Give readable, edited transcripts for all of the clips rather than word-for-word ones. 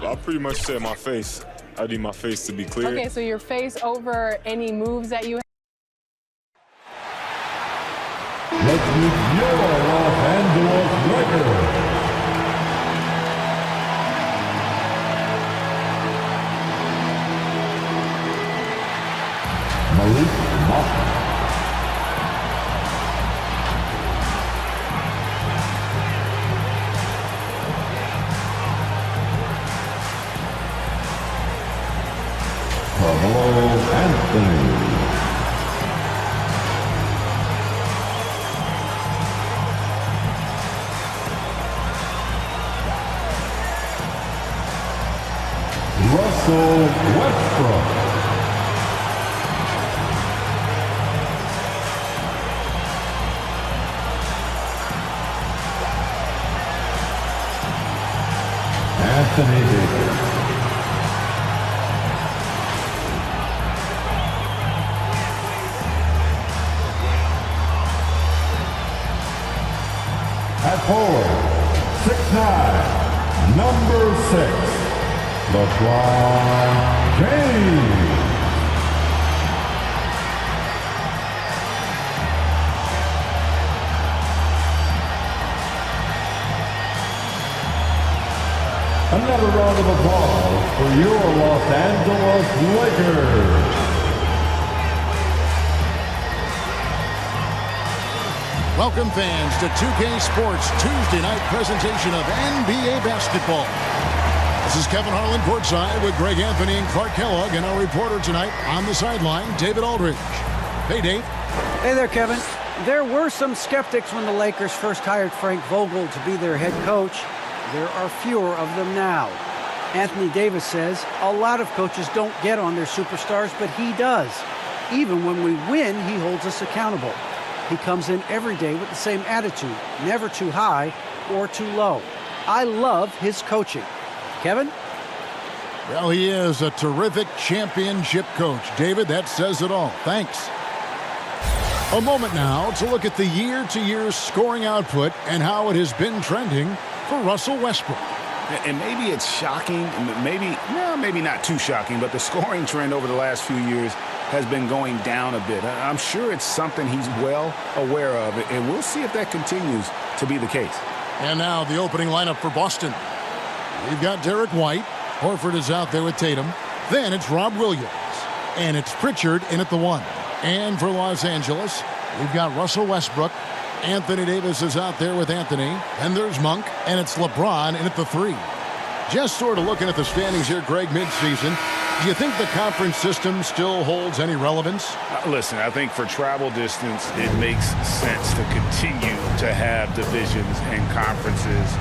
I pretty much said my face. I need my face to be clear. Okay, so your face over any moves that you. Let's meet your Los Angeles Lakers. Malik Monk. Carmelo Anthony. Russell Westbrook. Anthony Davis. At forward, 6'9", number 6, LeBron James. Another round of applause for your Los Angeles Lakers. Welcome fans to 2K Sports Tuesday night presentation of NBA basketball. This is Kevin Harlan courtside with Greg Anthony and Clark Kellogg, and our reporter tonight on the sideline, David Aldridge. Hey, Dave. Hey there, Kevin. There were some skeptics when the Lakers first hired Frank Vogel to be their head coach. There are fewer of them now. Anthony Davis says a lot of coaches don't get on their superstars, but he does. Even when we win, he holds us accountable. He comes in every day with the same attitude, never too high or too low. I love his coaching. Kevin? Well, he is a terrific championship coach. David, that says it all. Thanks. A moment now to look at the year-to-year scoring output and how it has been trending for Russell Westbrook. And maybe it's shocking, maybe not too shocking, but the scoring trend over the last few years has been going down a bit. I'm sure it's something he's well aware of, and we'll see if that continues to be the case. And now the opening lineup for Boston. We've got Derek White. Horford is out there with Tatum. Then it's Rob Williams. And it's Pritchard in at the 1. And for Los Angeles, we've got Russell Westbrook. Anthony Davis is out there with Anthony. And there's Monk. And it's LeBron in at the 3. Just sort of looking at the standings here, Greg, midseason. Do you think the conference system still holds any relevance? Listen, I think for travel distance, it makes sense to continue to have divisions and conferences.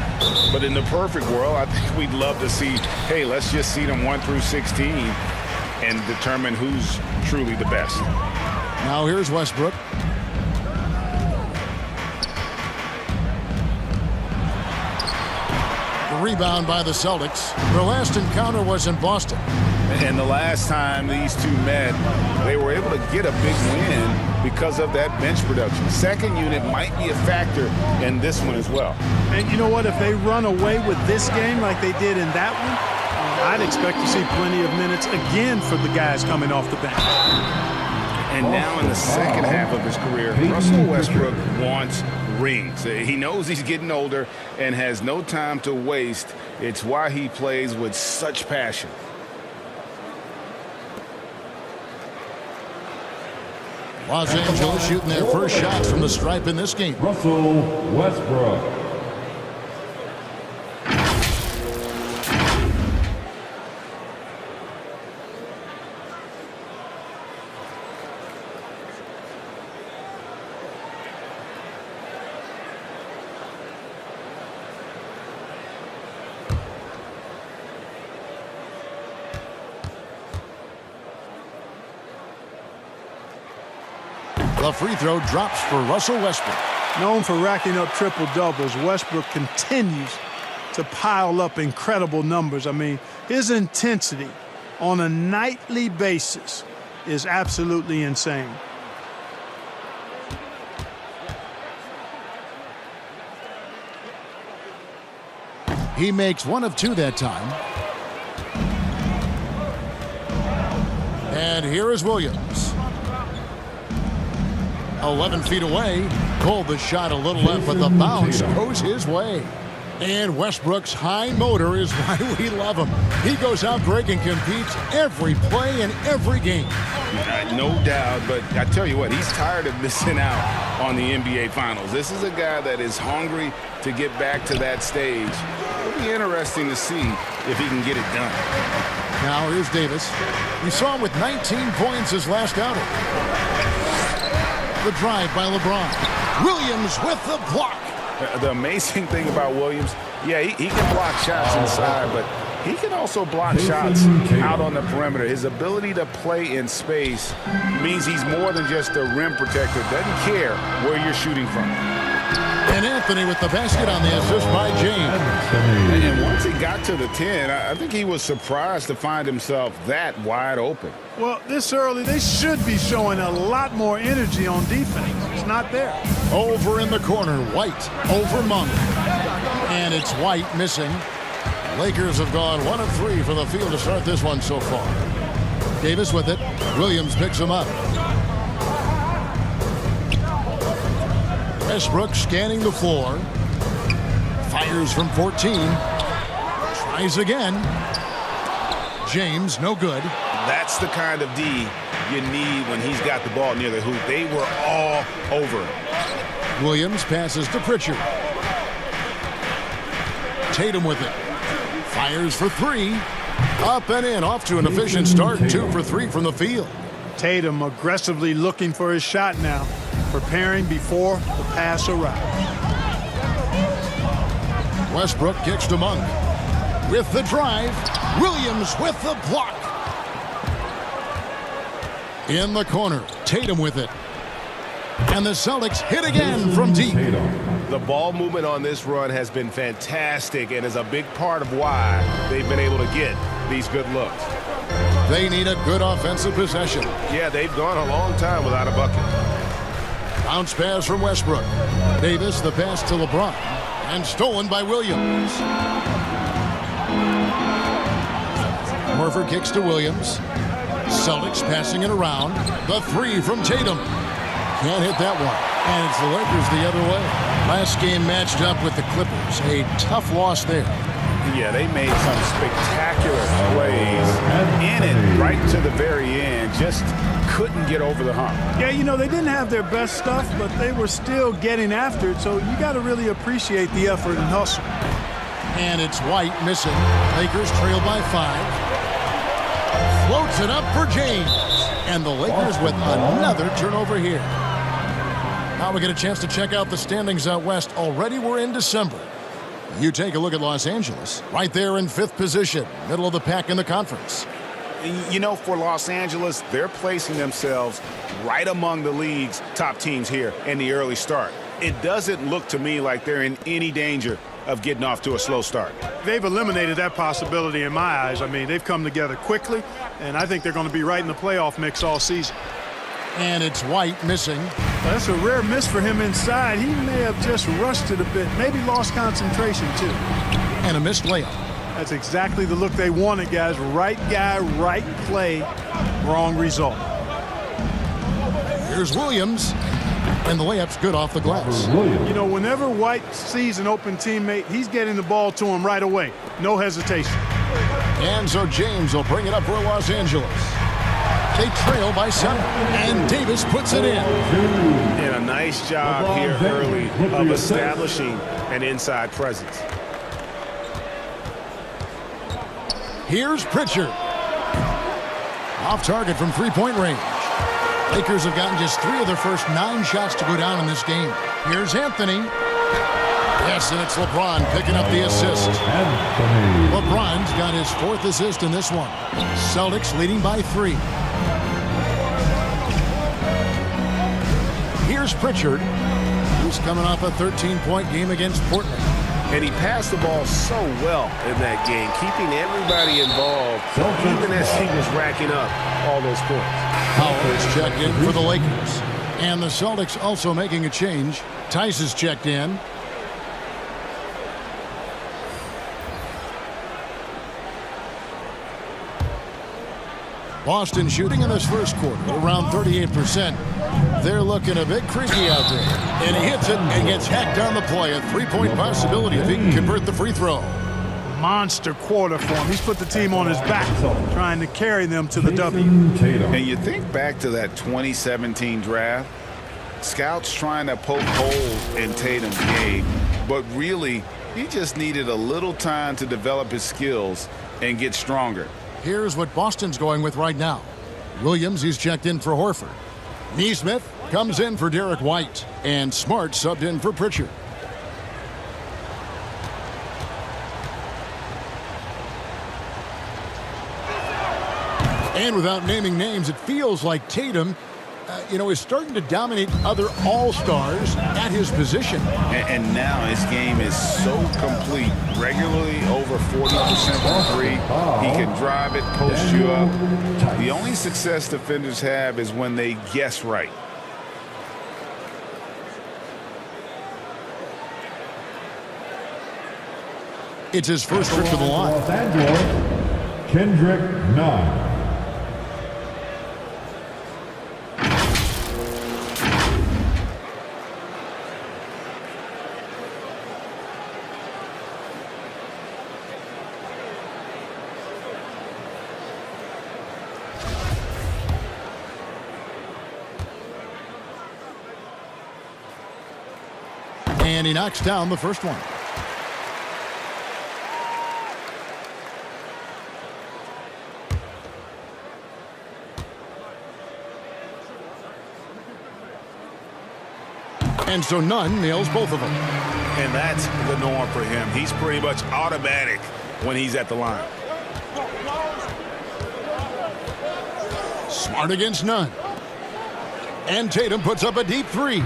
But in the perfect world, I think we'd love to see, hey, let's just seed them 1 through 16 and determine who's truly the best. Now here's Westbrook. The rebound by the Celtics. Their last encounter was in Boston. And the last time these two met, they were able to get a big win because of that bench production. Second unit might be a factor in this one as well. And you know what? If they run away with this game like they did in that one, I'd expect to see plenty of minutes again for the guys coming off the bench. And now in the second half of his career, Russell Westbrook wants rings. He knows he's getting older and has no time to waste. It's why he plays with such passion. Los Angeles shooting their first shots from the stripe in this game. Russell Westbrook. The free throw drops for Russell Westbrook. Known for racking up triple-doubles, Westbrook continues to pile up incredible numbers. I mean, his intensity on a nightly basis is absolutely insane. He makes 1 of 2 that time. And here is Williams. 11 feet away. Pulled the shot a little left, but the bounce goes his way. And Westbrook's high motor is why we love him. He goes out, Greg, and competes every play in every game. No doubt, but I tell you what, he's tired of missing out on the NBA Finals. This is a guy that is hungry to get back to that stage. It'll be interesting to see if he can get it done. Now here's Davis. We saw him with 19 points his last outing. The drive by LeBron. Williams with the block. The amazing thing about Williams, yeah, he can block shots inside, but he can also block shots out on the perimeter. His ability to play in space means he's more than just a rim protector. Doesn't care where you're shooting from. And Anthony with the basket on the assist by James. And once he got to the 10, I think he was surprised to find himself that wide open. Well, this early, they should be showing a lot more energy on defense. It's not there. Over in the corner, White over Monk. And it's White missing. Lakers have gone 1 of 3 for the field to start this one so far. Davis with it. Williams picks him up. Westbrook scanning the floor. Fires from 14. Tries again. James, no good. That's the kind of D you need when he's got the ball near the hoop. They were all over him. Williams passes to Pritchard. Tatum with it. Fires for 3. Up and in. Off to an efficient start. 2 for 3 from the field. Tatum aggressively looking for his shot now, preparing before the pass arrives. Westbrook kicks to Monk. With the drive. Williams with the block. In the corner. Tatum with it. And the Celtics hit again from deep. The ball movement on this run has been fantastic and is a big part of why they've been able to get these good looks. They need a good offensive possession. Yeah, they've gone a long time without a bucket. Bounce pass from Westbrook. Davis, the pass to LeBron. And stolen by Williams. Horford kicks to Williams. Celtics passing it around. The 3 from Tatum. Can't hit that one. And it's the Lakers the other way. Last game matched up with the Clippers. A tough loss there. Yeah, they made some spectacular plays in it right to the very end. Just couldn't get over the hump. Yeah, you know, they didn't have their best stuff, but they were still getting after it, so you got to really appreciate the effort and hustle. And it's White missing. Lakers trail by 5. Floats it up for James. And the Lakers with another turnover here. Now we get a chance to check out the standings out west. Already we're in December. You take a look at Los Angeles. Right there in 5th position. Middle of the pack in the conference. You know, for Los Angeles, they're placing themselves right among the league's top teams here in the early start. It doesn't look to me like they're in any danger of getting off to a slow start. They've eliminated that possibility in my eyes. I mean, they've come together quickly, and I think they're going to be right in the playoff mix all season. And it's White missing. That's a rare miss for him inside. He may have just rushed it a bit, maybe lost concentration too. And a missed layup. That's exactly the look they wanted, guys. Right guy, right play, wrong result. Here's Williams. And the layup's good off the glass. You know, whenever White sees an open teammate, he's getting the ball to him right away. No hesitation. And so James will bring it up for Los Angeles. They trail by 7. And Davis puts it in. And a nice job here early of establishing an inside presence. Here's Pritchard. Off target from 3-point range. Lakers have gotten just 3 of their first 9 shots to go down in this game. Here's Anthony. Yes, and it's LeBron picking up the assist. LeBron's got his 4th assist in this one. Celtics leading by 3. Here's Pritchard, who's coming off a 13-point game against Portland. And he passed the ball so well in that game, keeping everybody involved, even as he was racking up all those points. Howard's checked in for the Lakers. And the Celtics also making a change. Tice is checked in. Boston shooting in this first quarter around 38%. They're looking a bit creaky out there. And he hits it and gets hacked on the play. A three-point possibility if he can convert the free throw. Monster quarter for him. He's put the team on his back, trying to carry them to the W. And you think back to that 2017 draft, scouts trying to poke holes in Tatum's game, but really, he just needed a little time to develop his skills and get stronger. Here's what Boston's going with right now. Williams, he's checked in for Horford. Nesmith comes in for Derek White. And Smart subbed in for Pritchard. And without naming names, it feels like Tatum, is starting to dominate other all-stars at his position. And now his game is so complete. Regularly over 40% from three. He can drive it, post you up. The only success defenders have is when they guess right. It's his first trip to the line. Los Angeles, Kendrick Nunn. And he knocks down the first one. And so Nunn nails both of them. And that's the norm for him. He's pretty much automatic when he's at the line. Smart against Nunn. And Tatum puts up a deep three.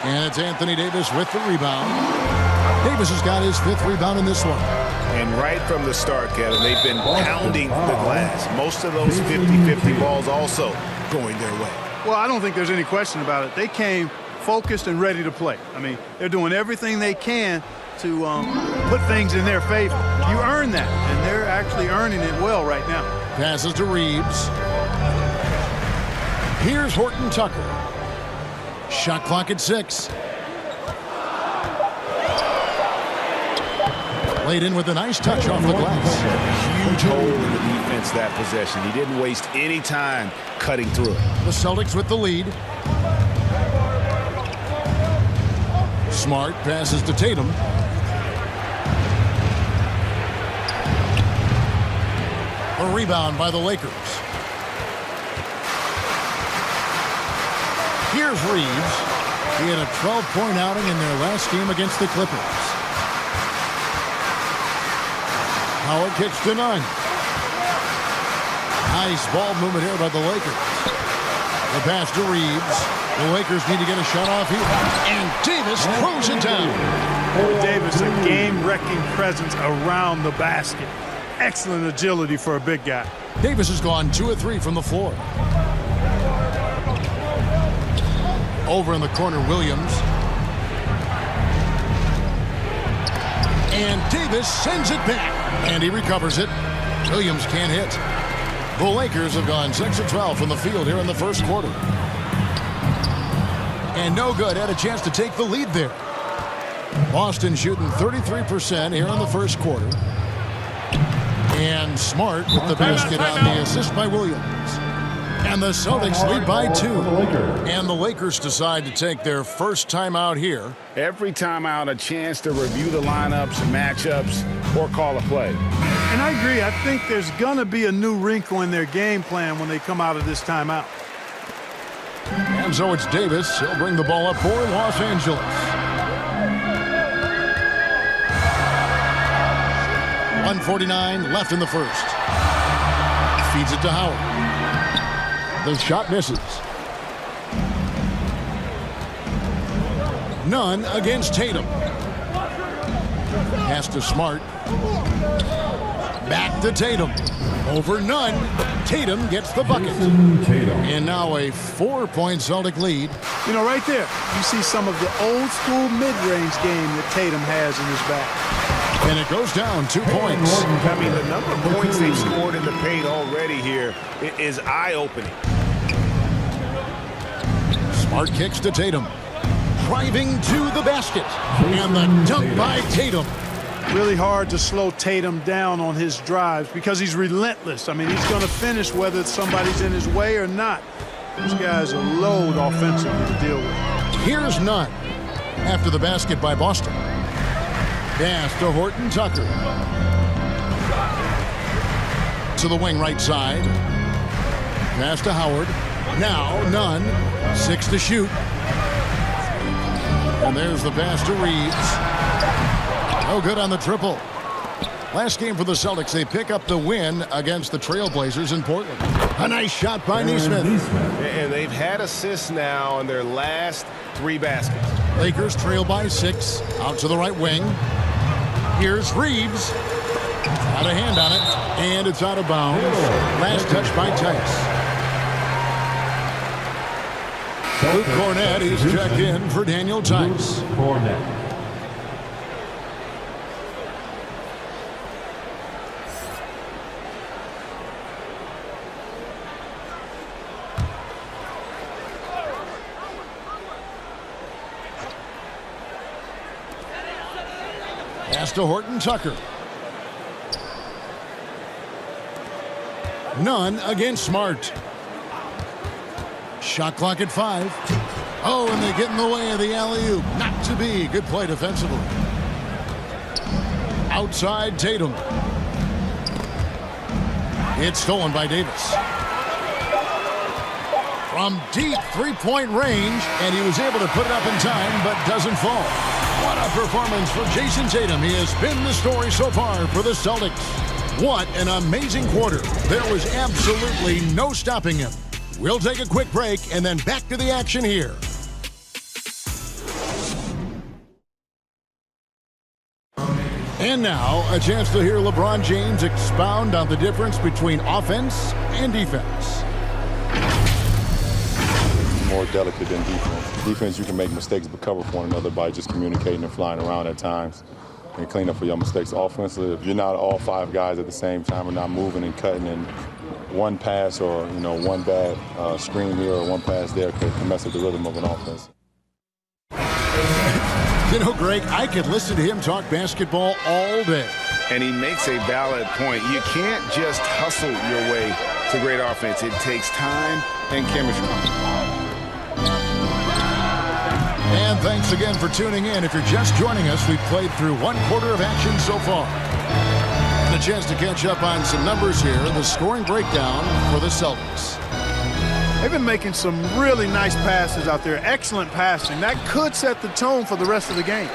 And it's Anthony Davis with the rebound. Davis has got his 5th rebound in this one. And right from the start, Kevin, they've been pounding the glass. Most of those 50-50 balls also going their way. Well, I don't think there's any question about it. They came focused and ready to play. I mean, they're doing everything they can to put things in their favor. You earn that, and they're actually earning it well right now. Passes to Reeves. Here's Horton Tucker. Shot clock at 6. Laid in with a nice touch off the glass. Huge hole in the defense that possession. He didn't waste any time cutting through it. The Celtics with the lead. Smart passes to Tatum. A rebound by the Lakers. Here's Reeves. He had a 12-point outing in their last game against the Clippers. Howard kicks to Nunn. Nice ball movement here by the Lakers. The pass to Reeves. The Lakers need to get a shot off here. And Davis throws it down. Davis, a game-wrecking presence around the basket. Excellent agility for a big guy. Davis has gone 2 of 3 from the floor. Over in the corner, Williams. And Davis sends it back. And he recovers it. Williams can't hit. The Lakers have gone 6 of 12 from the field here in the first quarter. And no good. Had a chance to take the lead there. Boston shooting 33% here in the first quarter. And Smart with the basket on the assist by Williams. And the Celtics lead by 2. And the Lakers decide to take their first timeout here. Every timeout, a chance to review the lineups, matchups, or call a play. And I agree. I think there's going to be a new wrinkle in their game plan when they come out of this timeout. And so it's Davis. He'll bring the ball up for Los Angeles. .149 left in the first. Feeds it to Howard. The shot misses. Nunn against Tatum. Pass to Smart. Back to Tatum. Over Nunn. Tatum gets the bucket. And now a 4-point Celtic lead. You know, right there, you see some of the old-school mid-range game that Tatum has in his bag. And it goes down 2 points. I mean, the number of points they've scored in the paint already here is eye-opening. Smart kicks to Tatum. Driving to the basket. And the dunk by Tatum. Really hard to slow Tatum down on his drives because he's relentless. I mean, he's going to finish whether somebody's in his way or not. This guy's a load offensively to deal with. Here's none. After the basket by Boston. Pass to Horton Tucker. To the wing right side. Pass to Howard. Now none. 6 to shoot. And there's the pass to Reeves. No good on the triple. Last game for the Celtics, they pick up the win against the Trailblazers in Portland. A nice shot by Nesmith. And they've had assists now in their last 3 baskets. Lakers trail by 6. Out to the right wing. Here's Reeves. Got a hand on it. And it's out of bounds. Last touch by Tice. Luke Cornett is checked in for Daniel Tice. Pass to Horton Tucker. None against Smart. Shot clock at 5. Oh, and they get in the way of the alley-oop. Not to be. Good play defensively. Outside Tatum. It's stolen by Davis. From deep three-point range, and he was able to put it up in time, but doesn't fall. What a performance for Jason Tatum. He has been the story so far for the Celtics. What an amazing quarter. There was absolutely no stopping him. We'll take a quick break and then back to the action here. And now, a chance to hear LeBron James expound on the difference between offense and defense. More delicate than defense. Defense, you can make mistakes but cover for one another by just communicating and flying around at times and clean up for your mistakes. Offensively, if you're not all 5 guys at the same time and not moving and cutting, and one pass or one bad screen here or one pass there can mess with the rhythm of an offense. Greg, I could listen to him talk basketball all day. And he makes a valid point. You can't just hustle your way to great offense. It takes time and chemistry. And thanks again for tuning in. If you're just joining us, we've played through 1 quarter of action so far. And a chance to catch up on some numbers here. The scoring breakdown for the Celtics. They've been making some really nice passes out there. Excellent passing. That could set the tone for the rest of the game.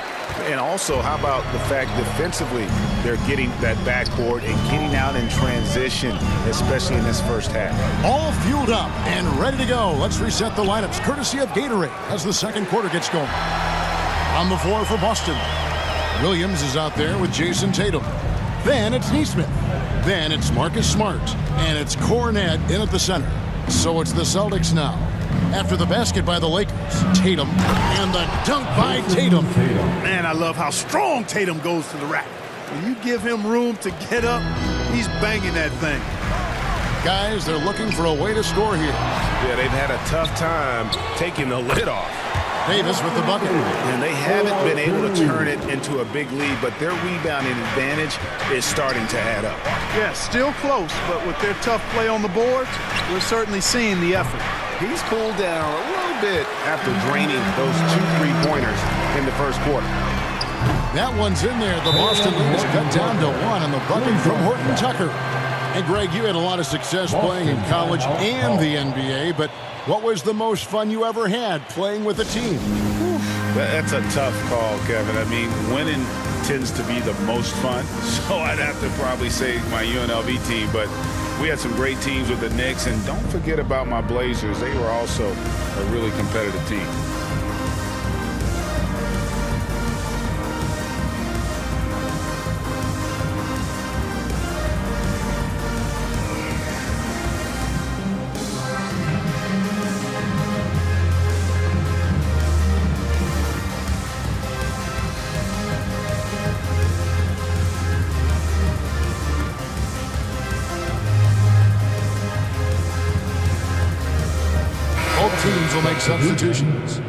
And also, how about the fact defensively, they're getting that backboard and getting out in transition, especially in this first half. All fueled up and ready to go. Let's reset the lineups, courtesy of Gatorade, as the second quarter gets going. On the floor for Boston, Williams is out there with Jason Tatum. Then it's Nesmith. Then it's Marcus Smart. And it's Cornett in at the center. So it's the Celtics now. After the basket by the Lakers, Tatum, and the dunk by Tatum. Man, I love how strong Tatum goes to the rack. When you give him room to get up, he's banging that thing. Guys, they're looking for a way to score here. Yeah, they've had a tough time taking the lid off. Davis with the bucket. And they haven't been able to turn it into a big lead, but their rebounding advantage is starting to add up. Yeah, still close, but with their tough play on the boards, we're certainly seeing the effort. He's cooled down a little bit after draining those 2 3-pointers in the first quarter. That one's in there. The Boston lead is cut down to 1 on the bucket from Horton Tucker. And Greg, you had a lot of success playing in college and the NBA, but what was the most fun you ever had playing with a team? That's a tough call, Kevin. I mean, winning tends to be the most fun, so I'd have to probably say my UNLV team, but we had some great teams with the Knicks, and don't forget about my Blazers. They were also a really competitive team. will make substitutions.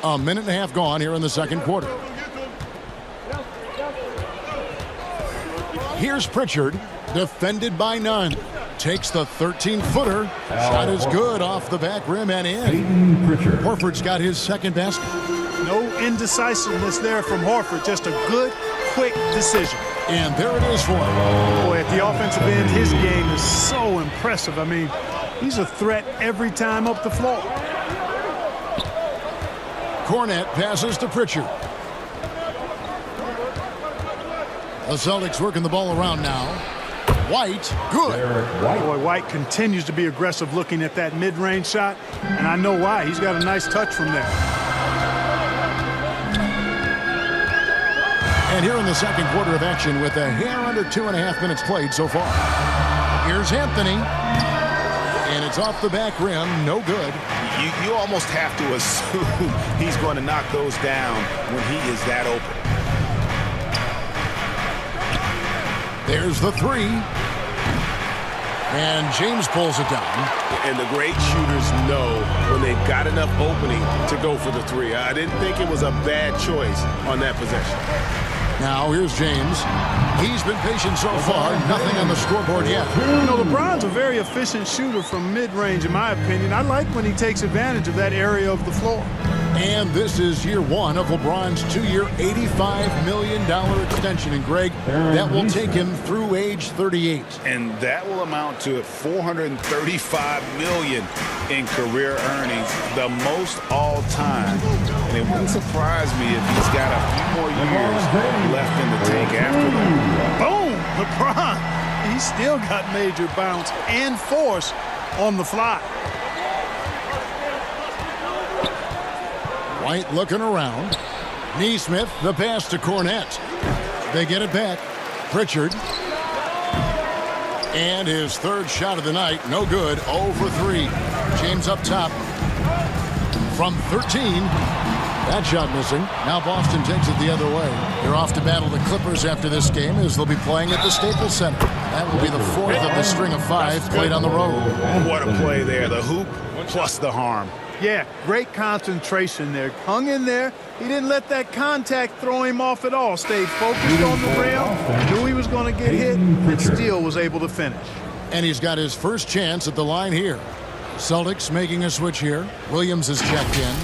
A minute and a half gone here in the second quarter. Here's Pritchard, defended by none. Takes the 13-footer. Shot is good off the back rim and in. Horford's got his second basket. No indecisiveness there from Horford. Just a good, quick decision. And there it is for him. Boy, at the offensive end, his game is so impressive. I mean, he's a threat every time up the floor. Cornette passes to Pritchard. The Celtics working the ball around now. White, good. Boy, White continues to be aggressive looking at that mid-range shot, and I know why. He's got a nice touch from there. And here in the second quarter of action with a hair under 2.5 minutes played so far. Here's Anthony. And it's off the back rim, no good. You almost have to assume he's going to knock those down when he is that open. There's the three. And James pulls it down. And the great shooters know when they've got enough opening to go for the three. I didn't think it was a bad choice on that possession. Now here's James. He's been patient so far. Nothing on the scoreboard yet. You know, LeBron's a very efficient shooter from mid-range, in my opinion. I like when he takes advantage of that area of the floor. And this is year one of LeBron's 2-year, $85 million extension. And Greg, that will take him through age 38. And that will amount to $435 million in career earnings, the most all time. And it wouldn't surprise me if he's got a few more years left in the tank after that. Boom! LeBron, he's still got major bounce and force on the fly. White looking around. Neesmith, the pass to Cornette. They get it back. Pritchard. And his third shot of the night, no good, 0 for 3. James up top from 13. That shot missing. Now Boston takes it the other way. They're off to battle the Clippers after this game as they'll be playing at the Staples Center. That will be the fourth of the string of 5 played on the road. What a play there. The hoop plus the harm. Yeah, great concentration there. Hung in there. He didn't let that contact throw him off at all. Stayed focused on the rim. Knew he was going to get hit, and still was able to finish. And he's got his first chance at the line here. Celtics making a switch here. Williams is checked in.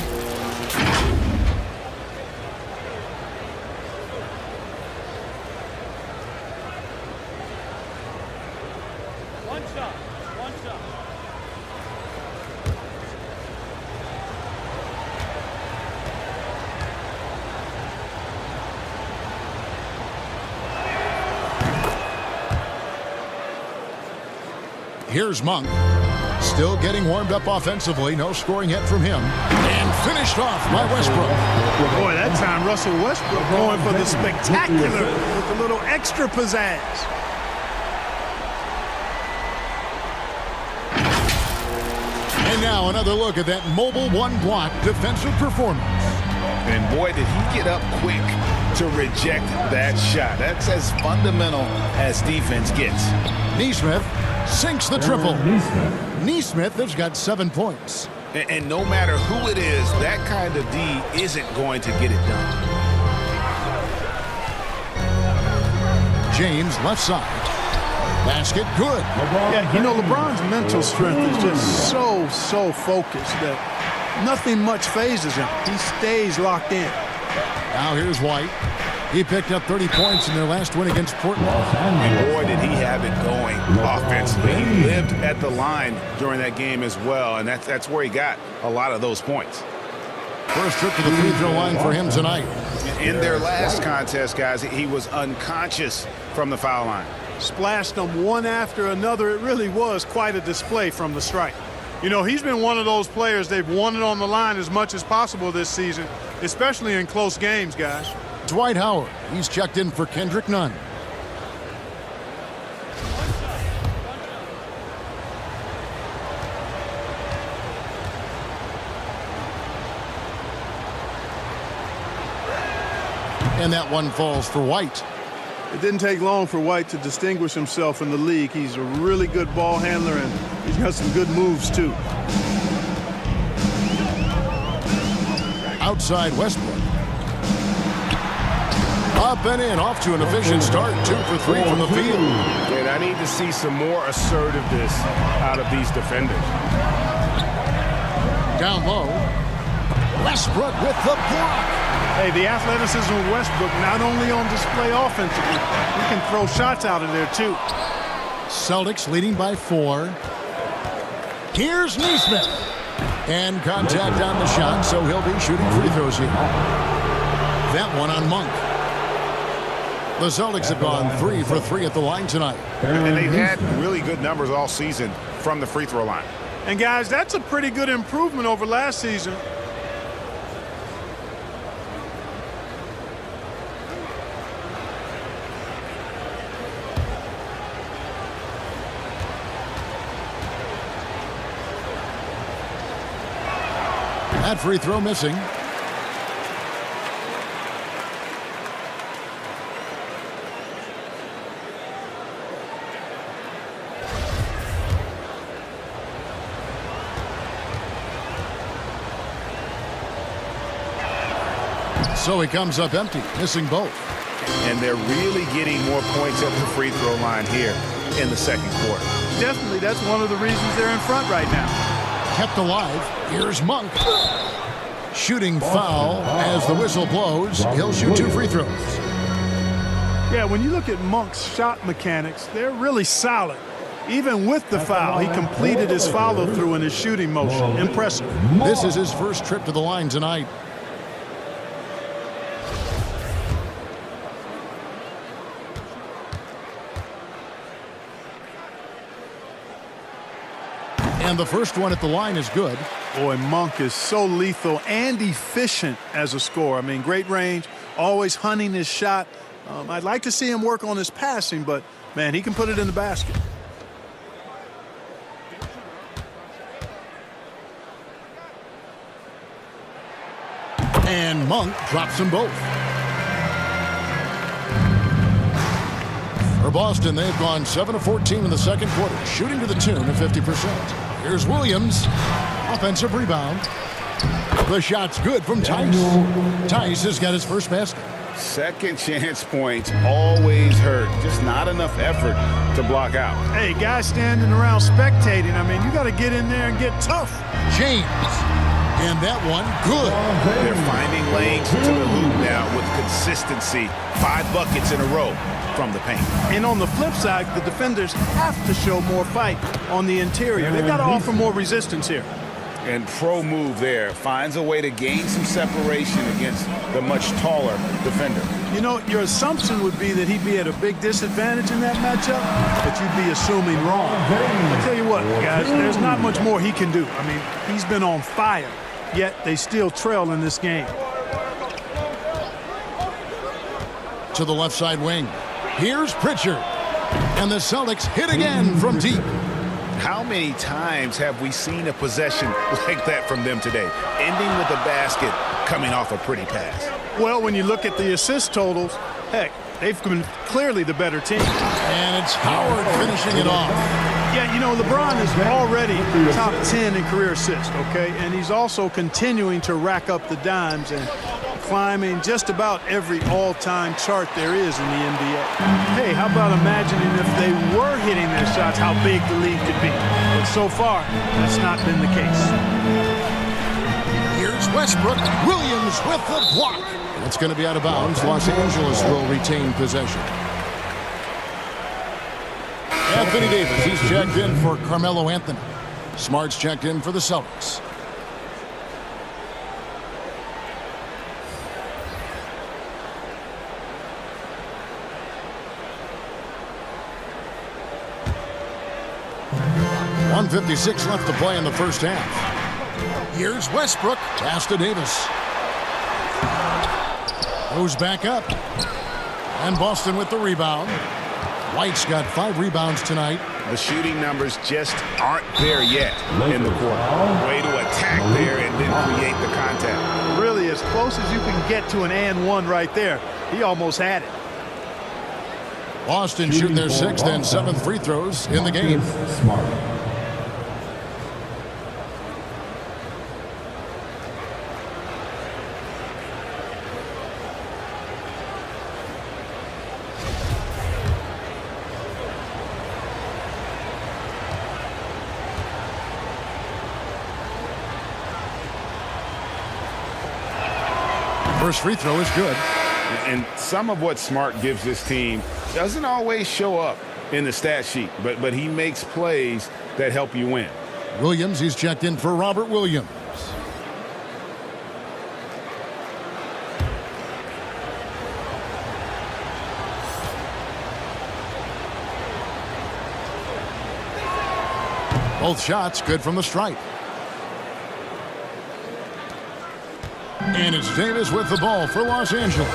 Here's Monk. Still getting warmed up offensively. No scoring yet from him. And finished off by Westbrook. Boy, that time Russell Westbrook going for the spectacular with a little extra pizzazz. And now another look at that mobile one-block defensive performance. And boy, did he get up quick to reject that shot. That's as fundamental as defense gets. Neesmith sinks the triple. Neesmith has got 7 points. And no matter who it is, that kind of D isn't going to get it done. James left side. Basket good. Yeah, you know, LeBron's mental strength is just so focused that nothing much phases him. He stays locked in. Now here's White. He picked up 30 points in their last win against Portland. And boy, did he have it going offensively. He lived at the line during that game as well, and that's where he got a lot of those points. First trip to the free throw line for him tonight. In their last contest, guys, he was unconscious from the foul line. Splashed them one after another. It really was quite a display from the stripe. You know, he's been one of those players they've wanted on the line as much as possible this season, especially in close games, guys. Dwight Howard. He's checked in for Kendrick Nunn. And that one falls for White. It didn't take long for White to distinguish himself in the league. He's a really good ball handler, and he's got some good moves, too. Outside Westbrook. Up and in, off to an efficient start. 2 for 3 from the field. And I need to see some more assertiveness out of these defenders. Down low. Westbrook with the block. Hey, the athleticism of Westbrook not only on display offensively, he can throw shots out of there, too. Celtics leading by 4. Here's Neesmith. And contact on the shot, so he'll be shooting free throws here. That one on Monk. The Celtics have gone 3 for 3 at the line tonight. And they've had really good numbers all season from the free throw line. And, guys, that's a pretty good improvement over last season. That free throw missing. So he comes up empty, missing both. And they're really getting more points at the free throw line here in the second quarter. Definitely, that's one of the reasons they're in front right now. Kept alive. Here's Monk. Shooting foul as the whistle blows. He'll shoot 2 free throws. Yeah, when you look at Monk's shot mechanics, they're really solid. Even with the foul, he completed his follow-through in his shooting motion. Impressive. This is his first trip to the line tonight. And the first one at the line is good. Boy, Monk is so lethal and efficient as a scorer. I mean, great range, always hunting his shot. I'd like to see him work on his passing, but, man, he can put it in the basket. And Monk drops them both. For Boston, they've gone 7 of 14 in the second quarter, shooting to the tune of 50%. Here's Williams. Offensive rebound. The shot's good from Tice. Tice has got his first basket. Second chance points always hurt. Just not enough effort to block out. Hey, guys standing around spectating, I mean, you got to get in there and get tough. James. And that one, good. They're finding lanes to the hoop now with consistency. 5 buckets in a row from the paint. And on the flip side, the defenders have to show more fight on the interior. They've got to offer more resistance here. And pro move there. Finds a way to gain some separation against the much taller defender. You know, your assumption would be that he'd be at a big disadvantage in that matchup, but you'd be assuming wrong. I'll tell you what, guys, there's not much more he can do. I mean, he's been on fire, yet they still trail in this game. To the left side wing. Here's Pritchard. And the Celtics hit again from deep. How many times have we seen a possession like that from them today? Ending with a basket, coming off a pretty pass. Well, when you look at the assist totals, heck, they've been clearly the better team. And it's Howard finishing it off. Yeah, you know, LeBron is already top 10 in career assists, okay? And he's also continuing to rack up the dimes and climbing just about every all-time chart there is in the NBA. Hey, how about imagining if they were hitting their shots, how big the league could be? But so far, that's not been the case. Here's Westbrook. Williams with the block. It's going to be out of bounds. Los Angeles will retain possession. Anthony Davis, he's checked in for Carmelo Anthony. Smart's checked in for the Celtics. .156 left to play in the first half. Here's Westbrook. Pass to Davis. Goes back up. And Boston with the rebound. White's got 5 rebounds tonight. The shooting numbers just aren't there yet in the quarter. Way to attack there and then create the contact. Really, as close as you can get to an and one right there. He almost had it. Boston shooting their 6th and 7th free throws in the game. Smart. First free throw is good. And some of what Smart gives this team doesn't always show up in the stat sheet, but he makes plays that help you win. Williams, he's checked in for Robert Williams. Both shots good from the stripe. And it's Davis with the ball for Los Angeles.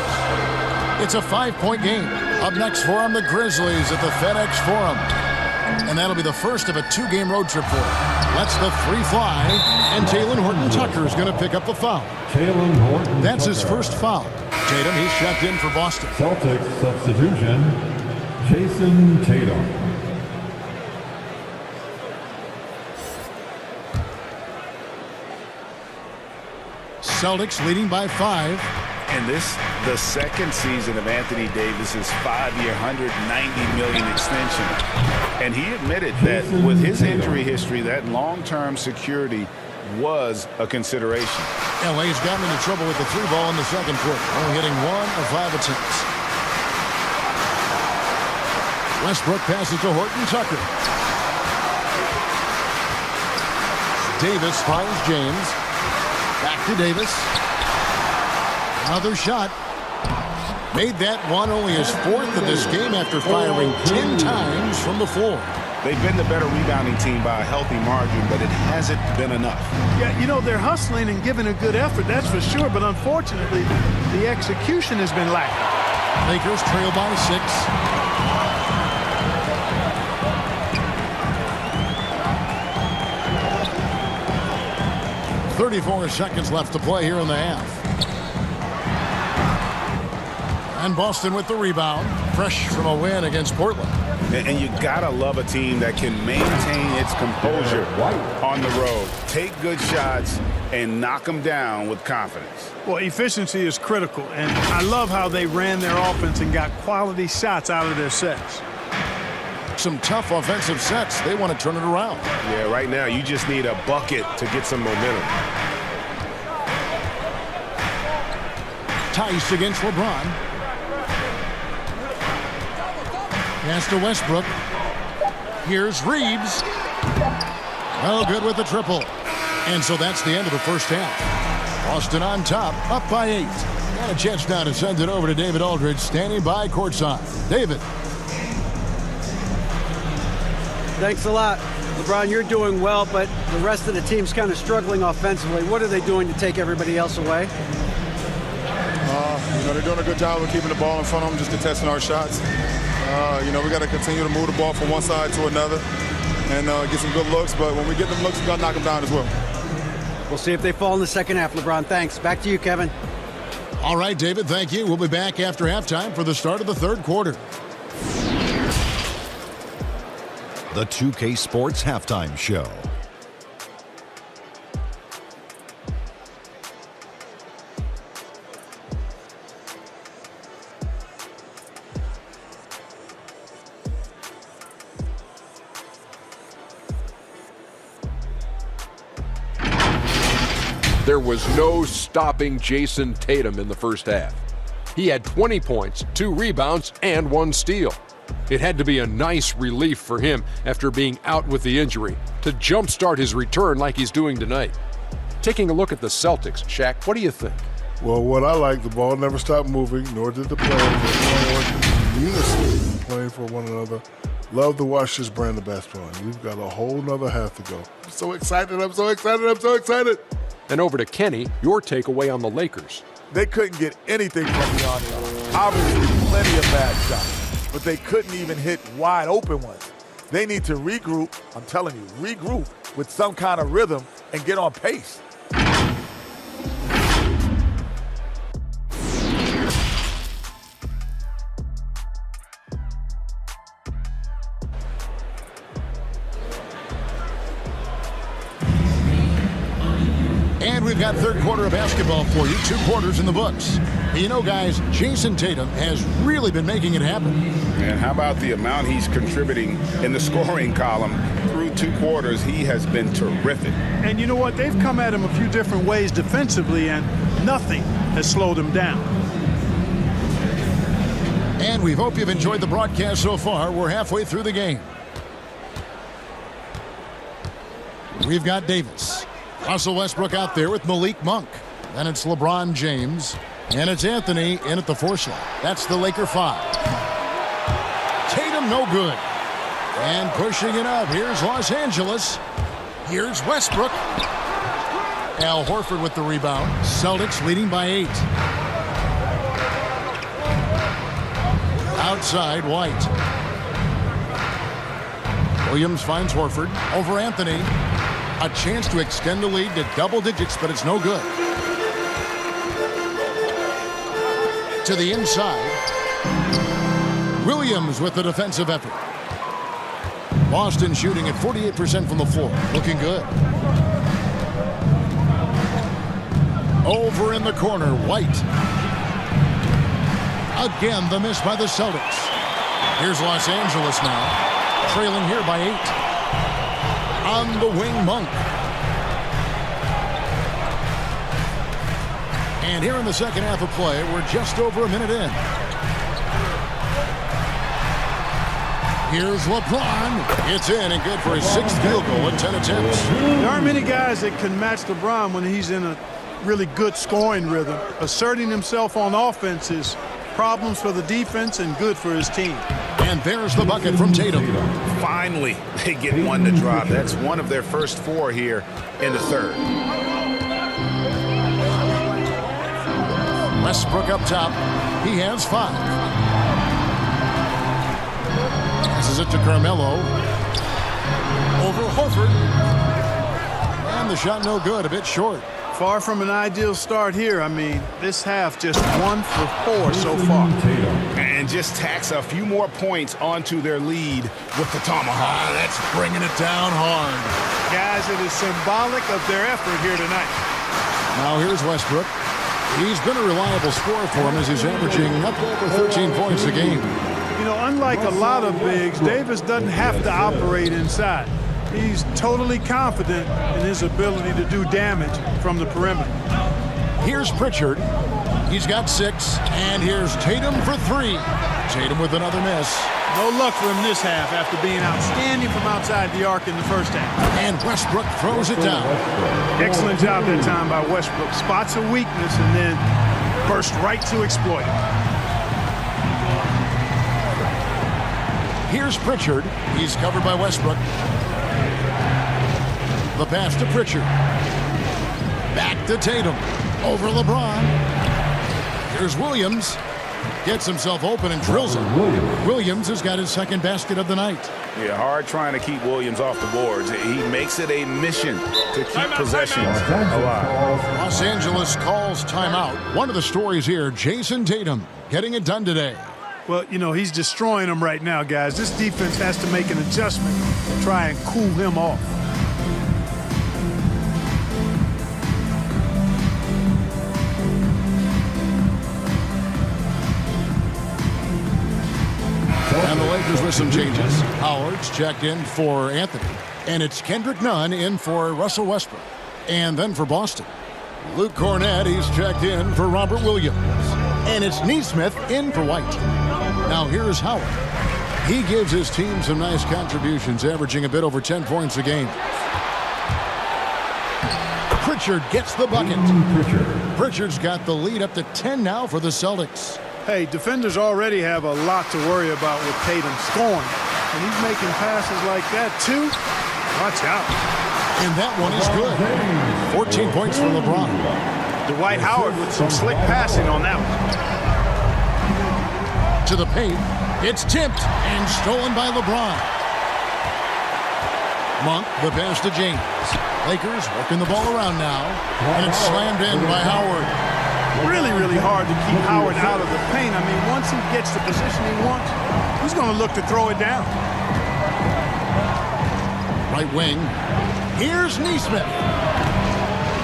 It's a 5-point game. Up next for them, the Grizzlies at the FedEx Forum. And that'll be the first of a 2-game road trip for them. Lets the 3 fly, and Talen Horton-Tucker is going to pick up the foul. Talen Horton. That's his first foul. Tatum, he's checked in for Boston. Celtics substitution, Jason Tatum. Celtics leading by 5. And this, the second season of Anthony Davis's 5-year, $190 million extension. And he admitted that with his injury history, that long-term security was a consideration. LA's gotten into trouble with the 3 ball in the second quarter, only hitting 1 of 5 attempts. Westbrook passes to Horton-Tucker. Davis finds James. Back to Davis. Another shot. Made that one, only his 4th of this game after firing 10 times from the floor. They've been the better rebounding team by a healthy margin, but it hasn't been enough. Yeah, you know, they're hustling and giving a good effort, that's for sure. But unfortunately, the execution has been lacking. Lakers trail by 6. 34 seconds left to play here in the half. And Boston with the rebound, fresh from a win against Portland. And you gotta love a team that can maintain its composure on the road, take good shots, and knock them down with confidence. Well, efficiency is critical, and I love how they ran their offense and got quality shots out of their sets. Some tough offensive sets. They want to turn it around. Yeah, right now you just need a bucket to get some momentum. Tice against LeBron. Pass to Westbrook. Here's Reeves. Well, good with the triple. And so that's the end of the first half. Boston on top, up by 8. Got a chance now to send it over to David Aldridge, standing by courtside. David. Thanks a lot. LeBron, you're doing well, but the rest of the team's kind of struggling offensively. What are they doing to take everybody else away? They're doing a good job of keeping the ball in front of them, just contesting our shots. We got to continue to move the ball from one side to another and get some good looks. But when we get them looks, we got to knock them down as well. We'll see if they fall in the second half, LeBron. Thanks. Back to you, Kevin. All right, David, thank you. We'll be back after halftime for the start of the third quarter. The 2K Sports Halftime Show. There was no stopping Jason Tatum in the first half. He had 20 points, 2 rebounds, and 1 steal. It had to be a nice relief for him after being out with the injury to jumpstart his return like he's doing tonight. Taking a look at the Celtics, Shaq, what do you think? Well, what I like, the ball never stopped moving, nor did the players. Everyone working in unison, playing for one another. Love to watch this brand of basketball. We've got a whole nother half to go. I'm so excited, I'm so excited, I'm so excited. And over to Kenny, your takeaway on the Lakers. They couldn't get anything from beyond it. Obviously, plenty of bad shots, but they couldn't even hit wide open ones. They need to regroup, I'm telling you, regroup with some kind of rhythm and get on pace. We've got third quarter of basketball for you, 2 quarters in the books. You know, guys, Jason Tatum has really been making it happen. And how about the amount he's contributing in the scoring column through 2 quarters? He has been terrific. And you know what? They've come at him a few different ways defensively, and nothing has slowed him down. And we hope you've enjoyed the broadcast so far. We're halfway through the game. We've got Davis. Russell Westbrook out there with Malik Monk. Then it's LeBron James. And it's Anthony in at the 4 slot. That's the Laker 5. Tatum no good. And pushing it up. Here's Los Angeles. Here's Westbrook. Al Horford with the rebound. Celtics leading by 8. Outside, White. Williams finds Horford over Anthony. A chance to extend the lead to double digits, but it's no good. To the inside. Williams with the defensive effort. Boston shooting at 48% from the floor. Looking good. Over in the corner, White. Again, the miss by the Celtics. Here's Los Angeles now, trailing here by 8. On the wing, Monk. And here in the second half of play, we're just over a minute in. Here's LeBron. It's in and good for his 6th field goal in 10 attempts. There aren't many guys that can match LeBron when he's in a really good scoring rhythm. Asserting himself on offense is problems for the defense and good for his team. And there's the bucket from Tatum. Finally, they get one to drop. That's one of their first 4 here in the third. Westbrook up top. He has 5. Passes it to Carmelo. Over Horford. And the shot no good, a bit short. Far from an ideal start here. I mean, this half just 1 for 4 so far. And just tacks a few more points onto their lead with the tomahawk. That's bringing it down hard. Guys, it is symbolic of their effort here tonight. Now here's Westbrook. He's been a reliable scorer for him as he's averaging up to over 13 points a game. You know, unlike a lot of bigs, Davis doesn't have to operate inside. He's totally confident in his ability to do damage from the perimeter. Here's Pritchard. He's got 6. And here's Tatum for 3. Tatum with another miss. No luck for him this half after being outstanding from outside the arc in the first half. And Westbrook throws it down. Excellent job that time by Westbrook. Spots a weakness and then burst right to exploit it. Here's Pritchard. He's covered by Westbrook. The pass to Pritchard. Back to Tatum. Over LeBron. Here's Williams. Gets himself open and drills it. Williams has got his 2nd basket of the night. Yeah, hard trying to keep Williams off the boards. He makes it a mission to keep possessions alive. Los Angeles calls timeout. One of the stories here, Jason Tatum getting it done today. Well, you know, he's destroying them right now, guys. This defense has to make an adjustment to try and cool him off. And the Lakers with some changes. Howard's checked in for Anthony. And it's Kendrick Nunn in for Russell Westbrook. And then for Boston, Luke Cornett, he's checked in for Robert Williams. And it's Neesmith in for White. Now here's Howard. He gives his team some nice contributions, averaging a bit over 10 points a game. Pritchard gets the bucket. Pritchard's got the lead up to 10 now for the Celtics. Hey, defenders already have a lot to worry about with Tatum scoring. And he's making passes like that, too. Watch out. And that one is good. 14 points for LeBron. Dwight Howard with some slick passing on that one. To the paint. It's tipped and stolen by LeBron. Monk, the pass to James. Lakers working the ball around now. And it's slammed in by Howard. Really, really hard to keep Howard out of the paint. I mean, once he gets the position he wants, he's going to look to throw it down. Right wing. Here's Neesmith.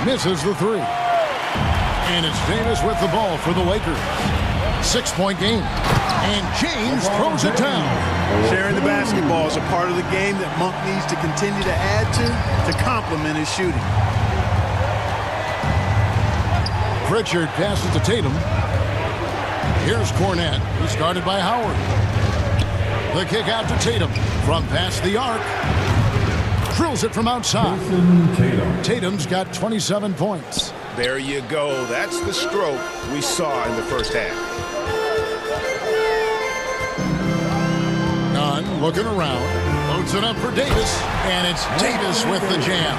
Misses the three. And it's Davis with the ball for the Lakers. 6-point game. And James throws it down. Sharing the basketball is a part of the game that Monk needs to continue to add to complement his shooting. Pritchard passes to Tatum. Here's Cornette. He's guarded by Howard. The kick out to Tatum from past the arc. Drills it from outside. Tatum's got 27 points. There you go. That's the stroke we saw in the first half. Nunn looking around. Loads it up for Davis. And it's Davis with the jam.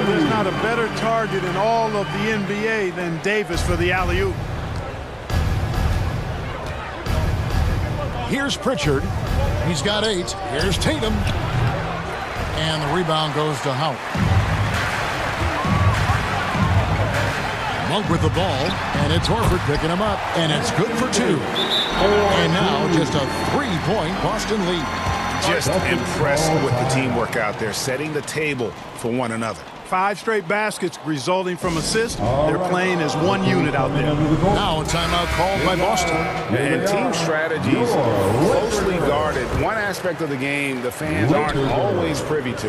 There's not a better target in all of the NBA than Davis for the alley-oop. Here's Pritchard. He's got 8. Here's Tatum. And the rebound goes to Howard. Monk with the ball. And it's Horford picking him up. And it's good for 2. And now just a 3-point Boston lead. Just impressed with the teamwork out there, setting the table for one another. 5 straight baskets resulting from assists. They're playing as one unit out there. Now a timeout called by Boston. And team strategies closely guarded. One aspect of the game the fans aren't always privy to.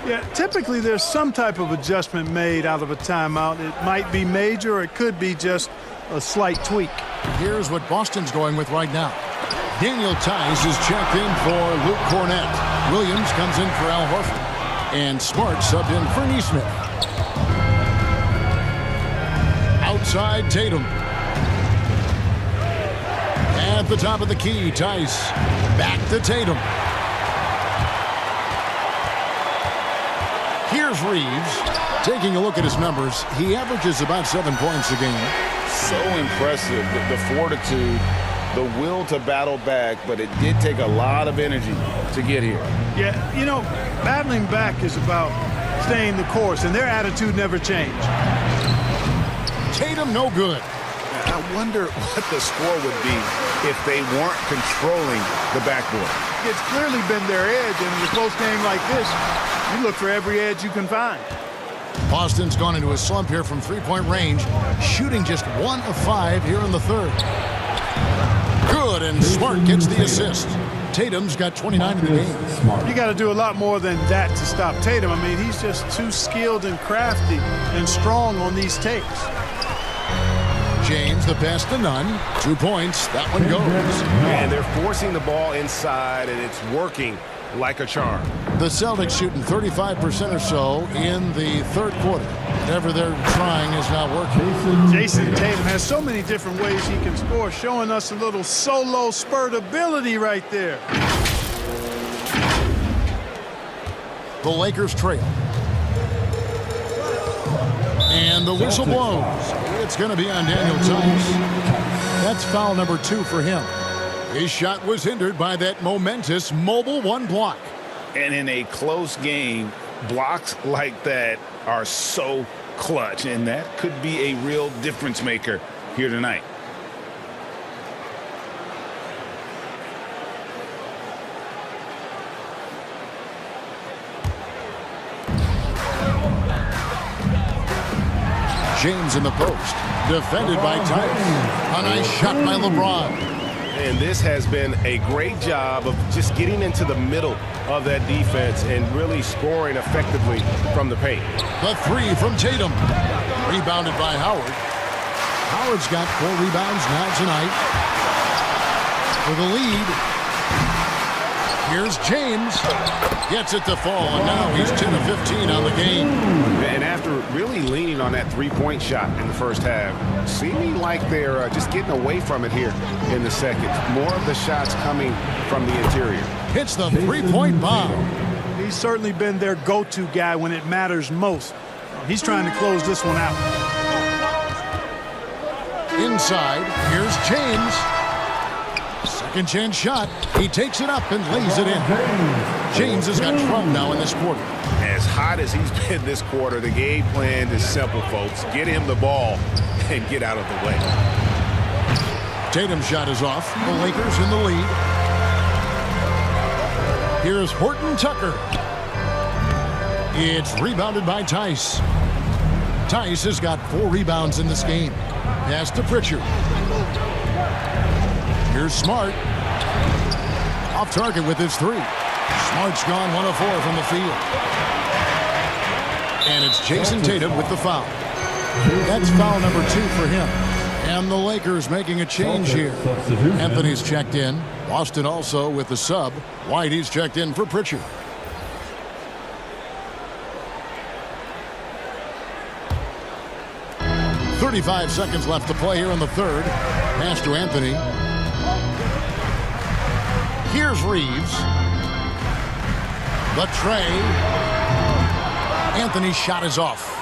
Yeah, typically there's some type of adjustment made out of a timeout. It might be major or it could be just a slight tweak. Here's what Boston's going with right now. Daniel Tice is checked in for Luke Cornette. Williams comes in for Al Horford. And Smart subbed in for Neesmith. Outside Tatum. At the top of the key, Tice. Back to Tatum. Here's Reeves. Taking a look at his numbers, he averages about 7 points a game. So impressive, the fortitude, the will to battle back, but it did take a lot of energy to get here. Yeah, you know, battling back is about staying the course, and their attitude never changed. Tatum no good. I wonder what the score would be if they weren't controlling the backboard. It's clearly been their edge, and in a close game like this, you look for every edge you can find. Boston's gone into a slump here from 3-point range, shooting just 1 of 5 here in the third. Good, and Smart gets the assist. Tatum's got 29 in the game. You got to do a lot more than that to stop Tatum. I mean, he's just too skilled and crafty and strong on these takes. James, the pass to Nunn. 2 points. That one goes. And they're forcing the ball inside, and it's working like a charm. The Celtics shooting 35% or so in the third quarter. Whatever they're trying is not working. Jason Tatum has so many different ways he can score, showing us a little solo spurt ability right there. The Lakers trail. And the whistle blows. It's going to be on Daniel Tice. That's foul number 2 for him. His shot was hindered by that momentous mobile 1 block. And in a close game, blocks like that are so clutch, and that could be a real difference maker here tonight. James in the post, defended by Tice. A nice shot by LeBron. And this has been a great job of just getting into the middle of that defense and really scoring effectively from the paint. The 3 from Tatum. Rebounded by Howard. Howard's got 4 rebounds now tonight. For the lead. Here's James. Gets it to fall, and now he's 10 of 15 on the game. And after really leaning on that 3-point shot in the first half, seeming like they're just getting away from it here in the second. More of the shots coming from the interior. Hits the 3-point bomb. He's certainly been their go-to guy when it matters most. He's trying to close this one out. Inside, here's James. Second chance shot. He takes it up and lays it in. James has got 12 now in this quarter. As hot as he's been this quarter, the game plan is simple, folks. Get him the ball and get out of the way. Tatum's shot is off. The Lakers in the lead. Here's Horton Tucker. It's rebounded by Tice. Tice has got 4 rebounds in this game. Pass to Pritchard. Here's Smart. Off target with his 3. Smart's gone 1 of 4 from the field. And it's Jason Tatum with the foul. That's foul number 2 for him. And the Lakers making a change here. Anthony's checked in. Boston also with the sub. Whitey's checked in for Pritchard. .35 seconds left to play here in the third. Pass to Anthony. Here's Reeves. The tray. Anthony's shot is off.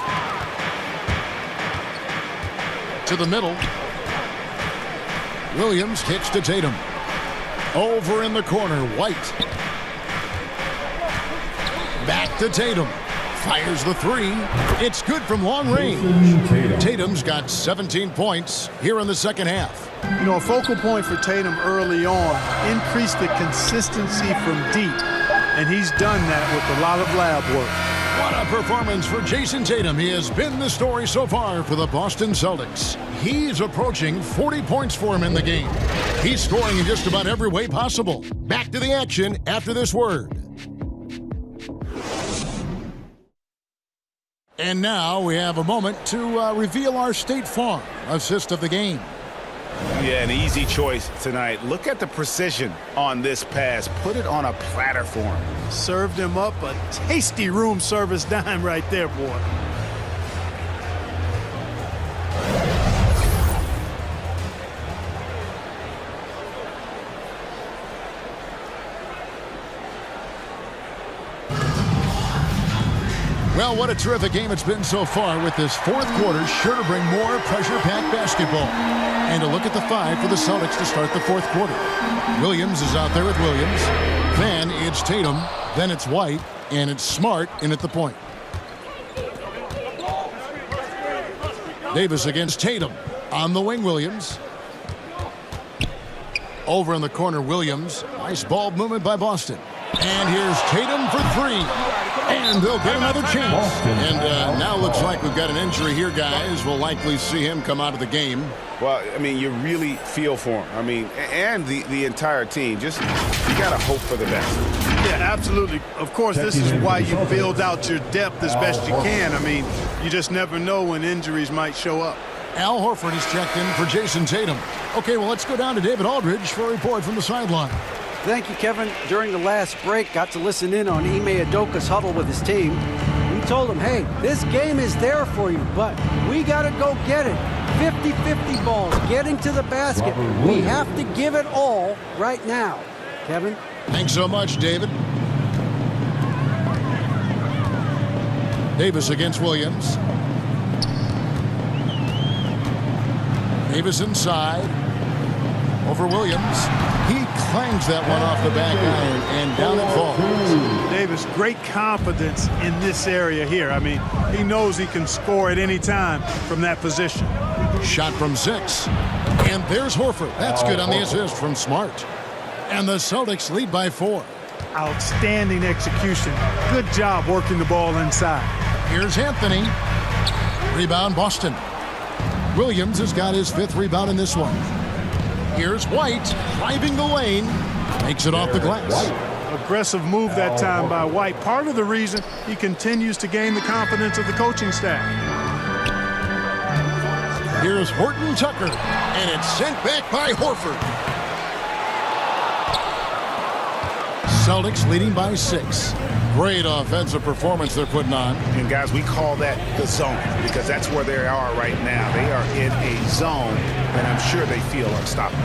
To the middle. Williams kicks to Tatum. Over in the corner, White. Back to Tatum. Fires the 3. It's good from long range. Tatum's got 17 points here in the second half. You know, a focal point for Tatum early on, increase the consistency from deep. And he's done that with a lot of lab work. What a performance for Jason Tatum. He has been the story so far for the Boston Celtics. He's approaching 40 points for him in the game. He's scoring in just about every way possible. Back to the action after this word. And now we have a moment to reveal our State Farm assist of the game. Yeah, an easy choice tonight. Look at the precision on this pass. Put it on a platter for him. Served him up a tasty room service dime right there, boy. Well, what a terrific game it's been so far, with this fourth quarter sure to bring more pressure-packed basketball. And a look at the 5 for the Celtics to start the fourth quarter. Williams is out there with Williams. Then it's Tatum. Then it's White. And it's Smart in at the point. Davis against Tatum. On the wing, Williams. Over in the corner, Williams. Nice ball movement by Boston. And here's Tatum for 3. And they'll get another chance. And now looks like we've got an injury here, guys. We'll likely see him come out of the game. Well, I mean, you really feel for him. I mean, and the entire team. Just, you got to hope for the best. Yeah, absolutely. Of course, this is why you build out your depth as best you can. I mean, you just never know when injuries might show up. Al Horford is checked in for Jason Tatum. Okay, well, let's go down to David Aldridge for a report from the sideline. Thank you, Kevin. During the last break, got to listen in on Ime Udoka's huddle with his team. We told him, hey, this game is there for you, but we got to go get it. 50-50 balls, getting to the basket. We have to give it all right now. Kevin? Thanks so much, David. Davis against Williams. Davis inside. Over Williams. He clangs that one off the back iron, and down it falls. Davis, great confidence in this area here. I mean, he knows he can score at any time from that position. Shot from 6. And there's Horford. That's good on the assist from Smart. And the Celtics lead by 4. Outstanding execution. Good job working the ball inside. Here's Anthony. Rebound, Boston. Williams has got his 5th rebound in this one. Here's White, driving the lane, makes it off the glass. Aggressive move that time by White. Part of the reason he continues to gain the confidence of the coaching staff. Here's Horton Tucker, and it's sent back by Horford. Celtics leading by 6. Great offensive performance they're putting on. And guys, we call that the zone, because that's where they are right now. They are in a zone that I'm sure they feel unstoppable.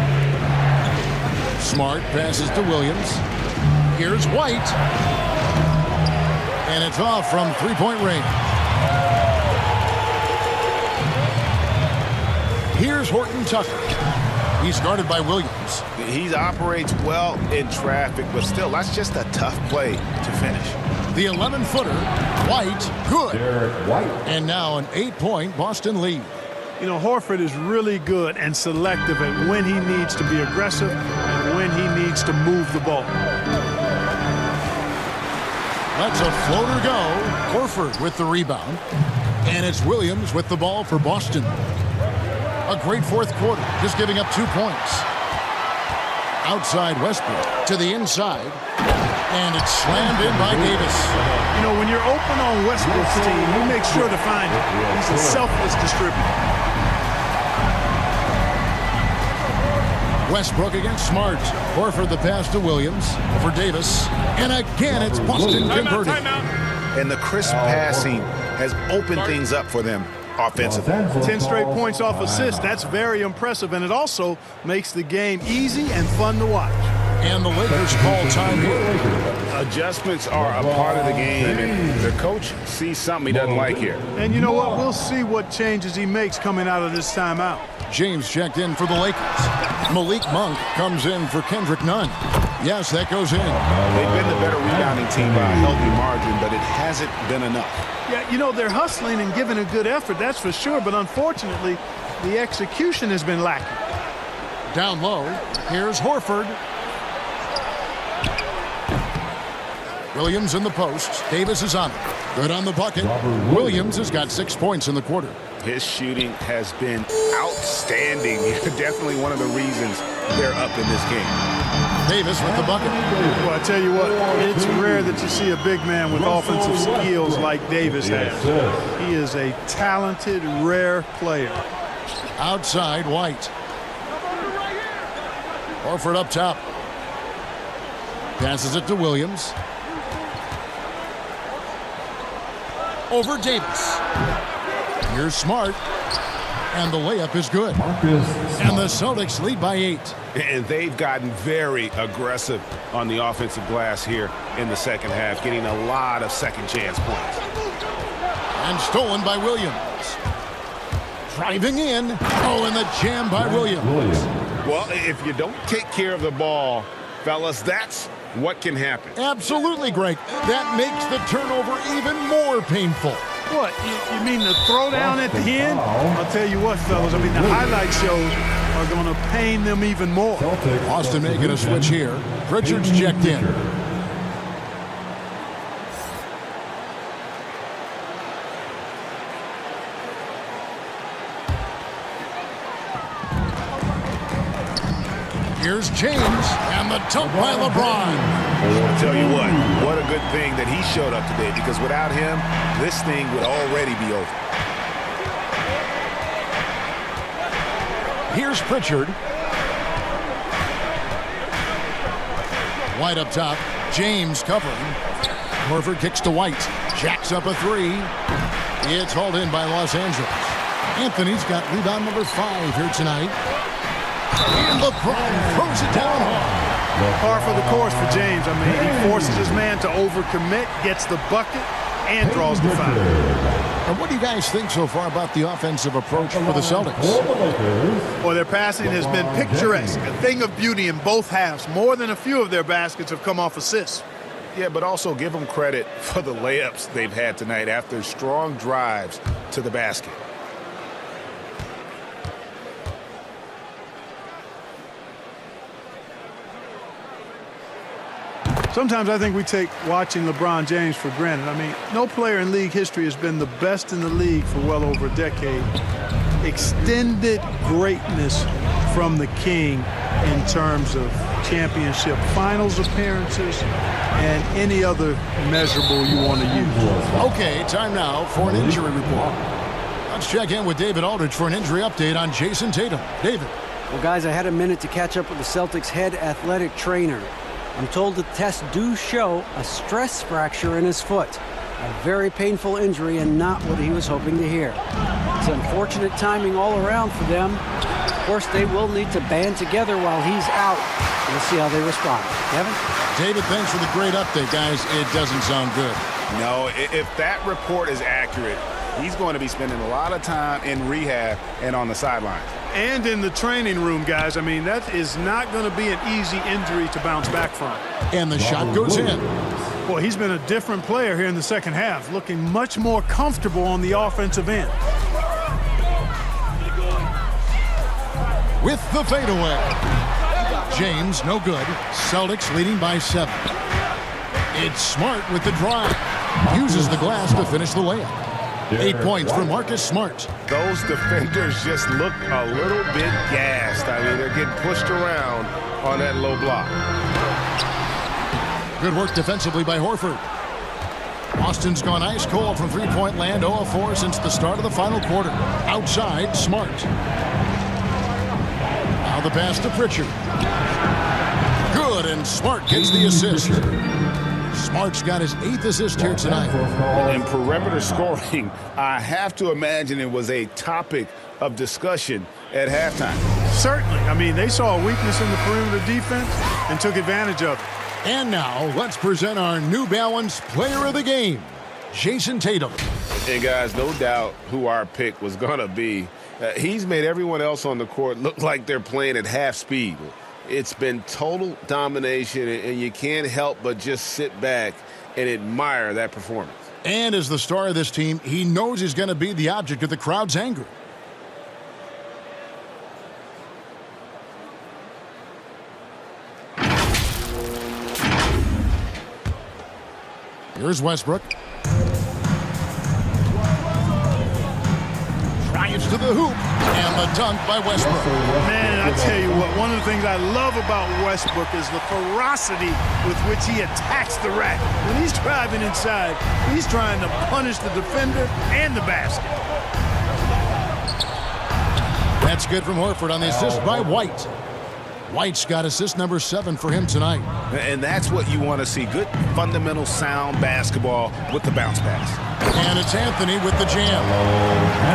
Smart passes to Williams. Here's White. And it's off from 3-point range. Here's Horton Tucker. He's guarded by Williams. He operates well in traffic, but still, that's just a tough play to finish. The 11-footer, White, good. And now an 8-point Boston lead. You know, Horford is really good and selective at when he needs to be aggressive and when he needs to move the ball. Let's a floater go. Horford with the rebound. And it's Williams with the ball for Boston. A great fourth quarter, just giving up 2 points. Outside Westbrook to the inside. And it's slammed in by Davis. You know, when you're open on Westbrook's team, he makes sure to find it. He's a selfless distributor. Westbrook against Smart. Horford the pass to Williams for Davis. And again, it's Boston converting. And the crisp passing has opened things up for them offensively. 10 straight points off assists. That's very impressive. And it also makes the game easy and fun to watch. And the Lakers call time here. Adjustments are a part of the game, and the coach sees something he doesn't like here. And you know what? We'll see what changes he makes coming out of this timeout. James checked in for the Lakers. Malik Monk comes in for Kendrick Nunn. Yes, that goes in. They've been the better rebounding team by a healthy margin, but it hasn't been enough. Yeah, you know, they're hustling and giving a good effort, that's for sure. But unfortunately, the execution has been lacking. Down low, here's Horford. Williams in the post. Davis is on it. Good on the bucket. Williams has got 6 points in the quarter. His shooting has been outstanding. Definitely one of the reasons they're up in this game. Davis with the bucket. Well, I tell you what, it's rare that you see a big man with offensive skills like Davis has. He is a talented, rare player. Outside, White. Horford up top. Passes it to Williams. Over Davis. Here's Smart. And the layup is good. And the Celtics lead by 8. And they've gotten very aggressive on the offensive glass here in the second half, getting a lot of second chance points. And stolen by Williams. Driving in. Oh, and the jam by Williams. Well, if you don't take care of the ball, fellas, that's what can happen. Absolutely, Greg. That makes the turnover even more painful. What, you mean the throwdown at the end? I'll tell you what, fellas, I mean, the highlight shows are going to pain them even more. Austin making a switch here. Pritchard's checked in. Here's James, and the dunk by LeBron. I'll tell you what a good thing that he showed up today, because without him, this thing would already be over. Here's Pritchard. White up top. James covering. Horford kicks to White. Jacks up a 3. It's hauled in by Los Angeles. Anthony's got rebound number 5 here tonight. And LeBron throws it down hard. Par for the course for James. I mean, he forces his man to overcommit, gets the bucket, and draws the foul. And what do you guys think so far about the offensive approach for the Celtics? Well, their passing has been picturesque, a thing of beauty in both halves. More than a few of their baskets have come off assists. Yeah, but also give them credit for the layups they've had tonight after strong drives to the basket. Sometimes I think we take watching LeBron James for granted. I mean, no player in league history has been the best in the league for well over a decade. Extended greatness from the king in terms of championship finals appearances and any other measurable you want to use. Okay, time now for an injury report. Let's check in with David Aldridge for an injury update on Jason Tatum. David. Well, guys, I had a minute to catch up with the Celtics head athletic trainer. I'm told the tests do show a stress fracture in his foot. A very painful injury and not what he was hoping to hear. It's unfortunate timing all around for them. Of course, they will need to band together while he's out. We'll see how they respond. Kevin? David, thanks for the great update, guys. It doesn't sound good. No, if that report is accurate, he's going to be spending a lot of time in rehab and on the sidelines. And in the training room, guys. I mean, that is not going to be an easy injury to bounce back from. And the shot goes in. Well, he's been a different player here in the second half, looking much more comfortable on the offensive end. With the fadeaway. James, no good. Celtics leading by 7. It's Smart with the drive. Uses the glass to finish the layup. Derek 8 points for White. Marcus Smart. Those defenders just look a little bit gassed. I mean, they're getting pushed around on that low block. Good work defensively by Horford. Boston's gone ice cold from three-point land, 0 of 4 since the start of the final quarter. Outside, Smart. Now the pass to Pritchard. Good, and Smart gets the assist. Smart's got his 8th assist here tonight. In perimeter scoring, I have to imagine it was a topic of discussion at halftime. Certainly. I mean, they saw a weakness in the perimeter defense and took advantage of it. And now, let's present our New Balance Player of the Game, Jason Tatum. And guys, no doubt who our pick was going to be. He's made everyone else on the court look like they're playing at half speed. It's been total domination, and you can't help but just sit back and admire that performance. And as the star of this team, he knows he's going to be the object of the crowd's anger. Here's Westbrook. Drives to the hoop, and the dunk by Westbrook. Man, I tell you what, one of the things I love about Westbrook is the ferocity with which he attacks the rack. When he's driving inside, he's trying to punish the defender and the basket. That's good from Horford on the assist by White. White's got assist number 7 for him tonight. And that's what you want to see. Good, fundamental, sound basketball with the bounce pass. And it's Anthony with the jam.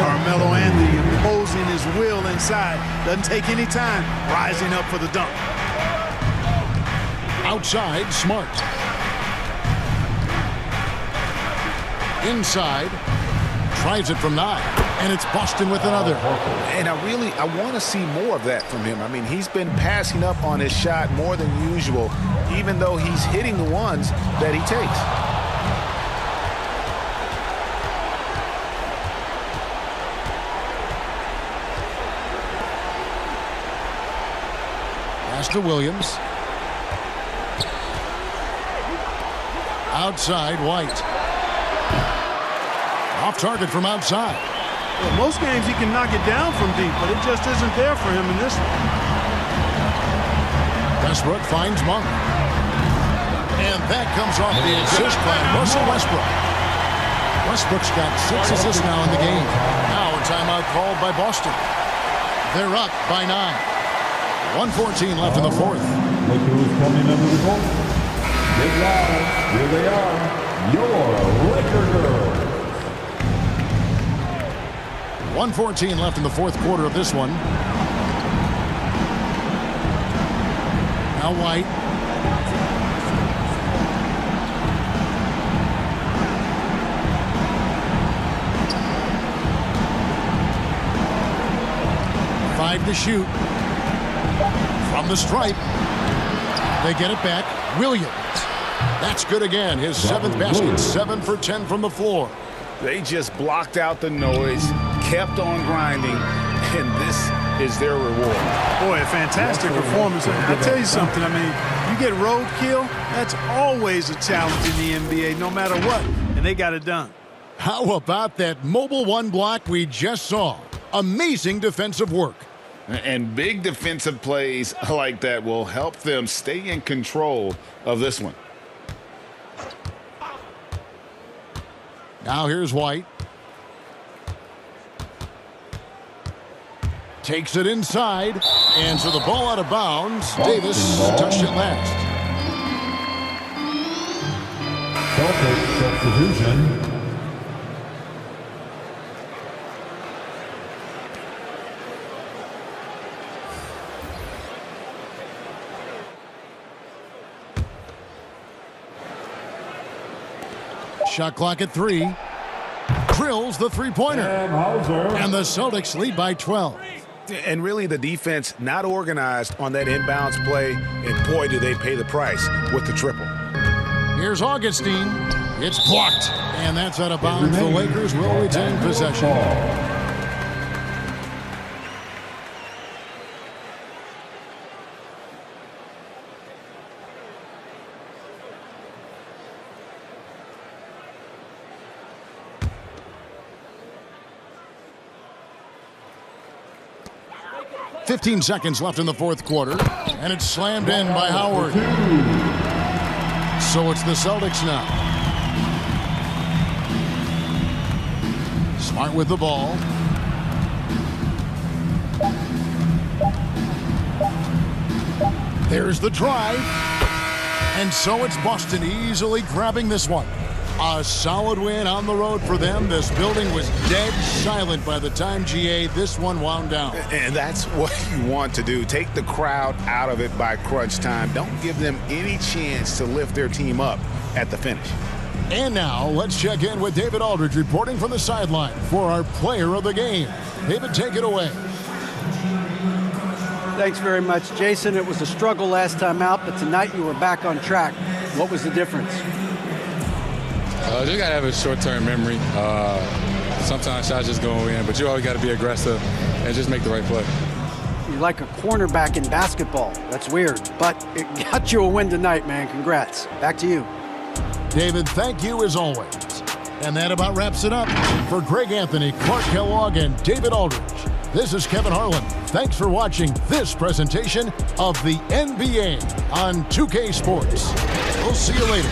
Carmelo Anthony imposing his will inside. Doesn't take any time, rising up for the dunk. Outside, Smart. Inside, tries it from 9. And it's Boston with another. And I want to see more of that from him. I mean, he's been passing up on his shot more than usual, even though he's hitting the ones that he takes. Pass to Williams. Outside, White. Off target from outside. Well, most games he can knock it down from deep, but it just isn't there for him in this one. Westbrook finds Monk. And that comes off the assist by Russell Westbrook. Westbrook's got 6 assists now in the game. Now a timeout called by Boston. They're up by 9. 1:14 left in the 4th. Look who's coming under the goal. Get loud. Here they are. Your Laker girls. 1:14 left in the 4th quarter of this one. Now White. Five to shoot. From the stripe. They get it back. Williams. That's good again. His 7th basket. 7 for 10 from the floor. They just blocked out the noise, kept on grinding, and this is their reward. Boy, a fantastic performance. I'll tell you something. I mean, you get roadkill, that's always a challenge in the NBA, no matter what, and they got it done. How about that mobile 1 block we just saw? Amazing defensive work. And big defensive plays like that will help them stay in control of this one. Now here's White. Takes it inside. And so the ball out of bounds. Davis touched it last. Celtics substitution. Shot clock at 3. Drills the three-pointer. And the Celtics lead by 12. And really the defense not organized on that inbounds play. And boy, do they pay the price with the triple. Here's Augustine. It's blocked. And that's out of bounds. The Lakers will retain possession. 15 seconds left in the fourth quarter, and it's slammed in by Howard. So it's the Celtics now. Smart with the ball. There's the drive. And so it's Boston easily grabbing this one. A solid win on the road for them. This building was dead silent by the time, GA, this one wound down. And that's what you want to do. Take the crowd out of it by crunch time. Don't give them any chance to lift their team up at the finish. And now let's check in with David Aldridge reporting from the sideline for our player of the game. David, take it away. Thanks very much, Jason. It was a struggle last time out, but tonight you were back on track. What was the difference? Just got to have a short-term memory. Sometimes shots just go in, but you always got to be aggressive and just make the right play. You're like a cornerback in basketball. That's weird, but it got you a win tonight, man. Congrats. Back to you. David, thank you as always. And that about wraps it up. For Greg Anthony, Clark Kellogg, and David Aldridge, this is Kevin Harlan. Thanks for watching this presentation of the NBA on 2K Sports. We'll see you later.